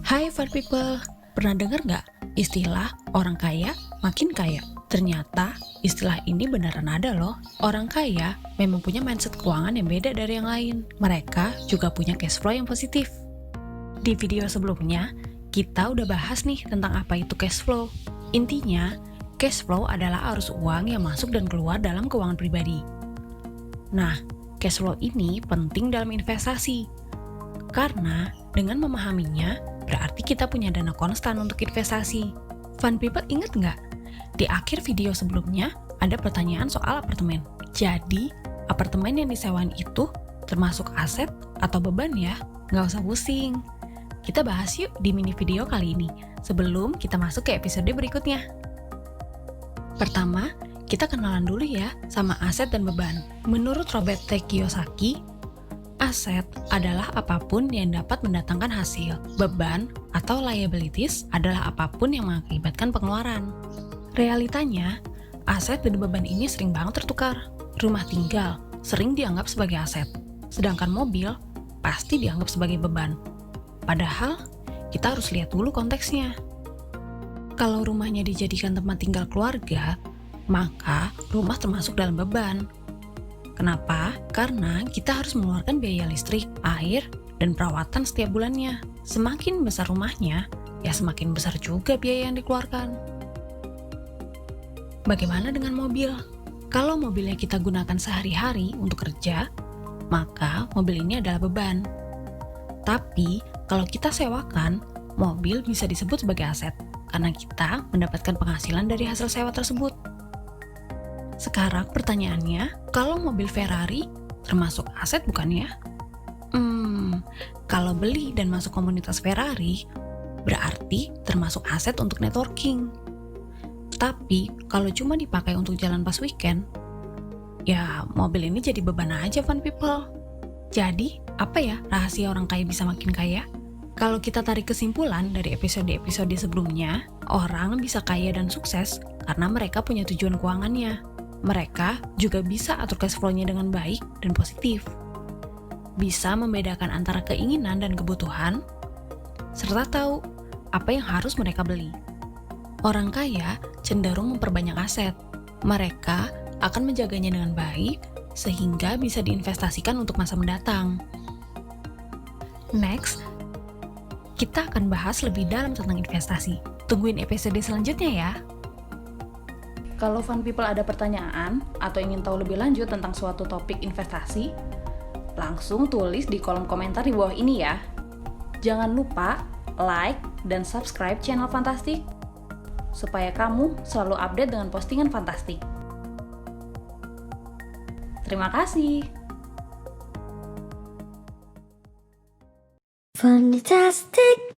Hai fun people, pernah dengar nggak istilah orang kaya makin kaya? Ternyata istilah ini beneran ada loh. Orang kaya memang punya mindset keuangan yang beda dari yang lain. Mereka juga punya cash flow yang positif. Di video sebelumnya, kita udah bahas nih tentang apa itu cash flow. Intinya, cash flow adalah arus uang yang masuk dan keluar dalam keuangan pribadi. Nah, cash flow ini penting dalam investasi. Karena dengan memahaminya, berarti kita punya dana konstan untuk investasi. Fun people inget nggak? Di akhir video sebelumnya, ada pertanyaan soal apartemen. Jadi, apartemen yang disewain itu termasuk aset atau beban ya? Nggak usah pusing. Kita bahas yuk di mini video kali ini, sebelum kita masuk ke episode berikutnya. Pertama, kita kenalan dulu ya sama aset dan beban. Menurut Robert T. Kiyosaki, aset adalah apapun yang dapat mendatangkan hasil. Beban atau liabilities adalah apapun yang mengakibatkan pengeluaran. Realitanya, aset dan beban ini sering banget tertukar. Rumah tinggal sering dianggap sebagai aset, sedangkan mobil pasti dianggap sebagai beban. Padahal, kita harus lihat dulu konteksnya. Kalau rumahnya dijadikan tempat tinggal keluarga, maka rumah termasuk dalam beban. Kenapa? Karena kita harus mengeluarkan biaya listrik, air, dan perawatan setiap bulannya. Semakin besar rumahnya, ya semakin besar juga biaya yang dikeluarkan. Bagaimana dengan mobil? Kalau mobilnya kita gunakan sehari-hari untuk kerja, maka mobil ini adalah beban. Tapi, kalau kita sewakan, mobil bisa disebut sebagai aset, karena kita mendapatkan penghasilan dari hasil sewa tersebut. Sekarang pertanyaannya, kalau mobil Ferrari termasuk aset bukan ya? Kalau beli dan masuk komunitas Ferrari, berarti termasuk aset untuk networking. Tapi, kalau cuma dipakai untuk jalan pas weekend, ya mobil ini jadi beban aja fun people. Jadi, apa ya rahasia orang kaya bisa makin kaya? Kalau kita tarik kesimpulan dari episode-episode sebelumnya, orang bisa kaya dan sukses karena mereka punya tujuan keuangannya. Mereka juga bisa atur cash flow-nya dengan baik dan positif. Bisa membedakan antara keinginan dan kebutuhan, serta tahu apa yang harus mereka beli. Orang kaya cenderung memperbanyak aset. Mereka akan menjaganya dengan baik, sehingga bisa diinvestasikan untuk masa mendatang. Next, kita akan bahas lebih dalam tentang investasi. Tungguin episode selanjutnya ya. Kalau fun people ada pertanyaan atau ingin tahu lebih lanjut tentang suatu topik investasi, langsung tulis di kolom komentar di bawah ini ya. Jangan lupa like dan subscribe channel Fantastik, supaya kamu selalu update dengan postingan Fantastik. Terima kasih. Fantastic.